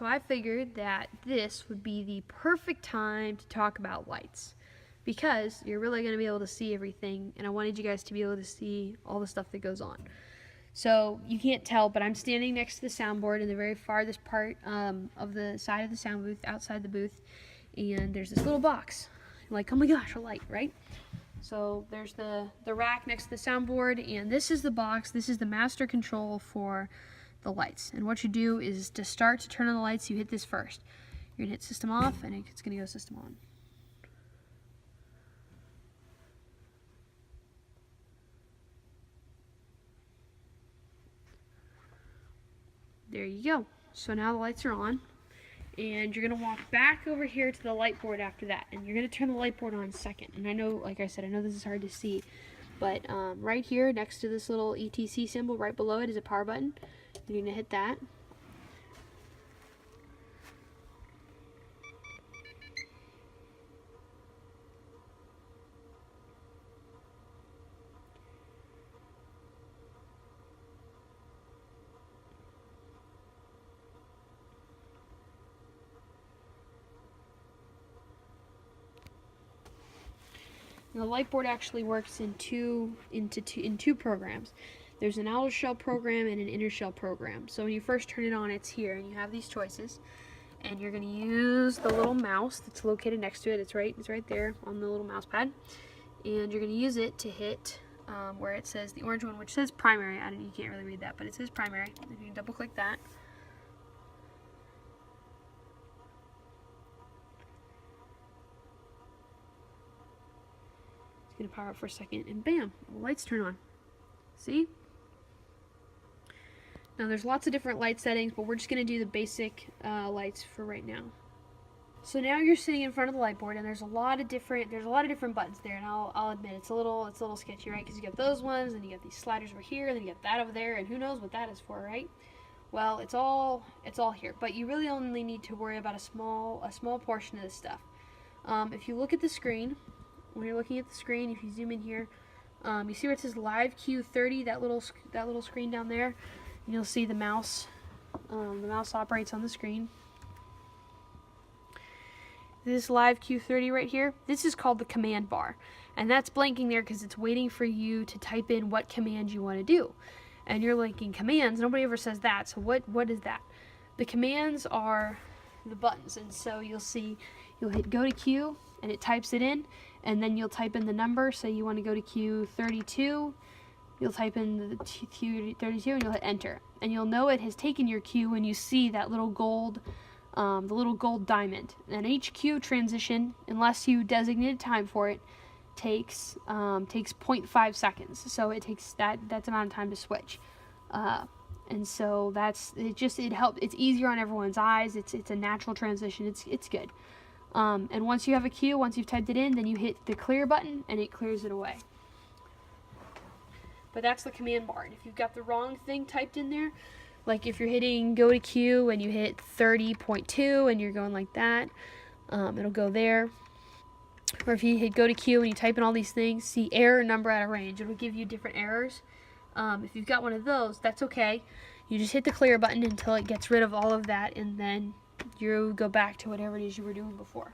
So I figured that this would be the perfect time to talk about lights, because you're really going to be able to see everything, and I wanted you guys to be able to see all the stuff that goes on. So you can't tell, but I'm standing next to the soundboard in the very farthest part of the side of the sound booth, outside the booth, and there's this little box. You're like, oh my gosh, a light, right? So there's the rack next to the soundboard, and this is the box. This is the master control for the lights. And what you do is to start to turn on the lights, you hit this first. You're gonna hit system off, and it's gonna go system on. There you go. So now the lights are on, and you're gonna walk back over here to the light board after that, and you're gonna turn the light board on second. And I know, like I said, I know this is hard to see, but right here next to this little ETC symbol, right below it is a power button. You're gonna hit that. Now, the light board actually works in two programs. There's an outer shell program and an inner shell program. So when you first turn it on, it's here, and you have these choices. And you're going to use the little mouse that's located next to it. It's right there on the little mouse pad. And you're going to use it to hit where it says the orange one, which says primary. You can't really read that, but it says primary. If you can double click that. It's going to power up for a second, and bam, the lights turn on. See? Now there's lots of different light settings, but we're just going to do the basic lights for right now. So now you're sitting in front of the light board, and there's a lot of different buttons there, and I'll admit it's a little sketchy, right? Because you got those ones, and you got these sliders over here, and then you got that over there, and who knows what that is for, right? Well, it's all here, but you really only need to worry about a small portion of this stuff. If you look at the screen, when you're looking at the screen, if you zoom in here, you see where it says Live Q30, that little screen down there. And you'll see the mouse. The mouse operates on the screen. This Live Q30 right here, this is called the command bar. And that's blinking there because it's waiting for you to type in what command you want to do. And you're linking commands. Nobody ever says that. So what is that? The commands are the buttons. And so you'll hit go to Q, and it types it in. And then you'll type in the number. Say you want to go to Q32. You'll type in the Q32 and you'll hit enter. And you'll know it has taken your Q when you see that little gold, the little gold diamond. And each Q transition, unless you designate a time for it, takes 0.5 seconds. So it takes that's amount of time to switch. And so it helps. It's easier on everyone's eyes. It's a natural transition. It's good. And once you have a Q, once you've typed it in, then you hit the clear button and it clears it away. But that's the command bar. And if you've got the wrong thing typed in there, like if you're hitting go to Q and you hit 30.2 and you're going like that, it'll go there. Or if you hit go to Q and you type in all these things, see error number out of range, it'll give you different errors. If you've got one of those, that's okay. You just hit the clear button until it gets rid of all of that, and then you go back to whatever it is you were doing before.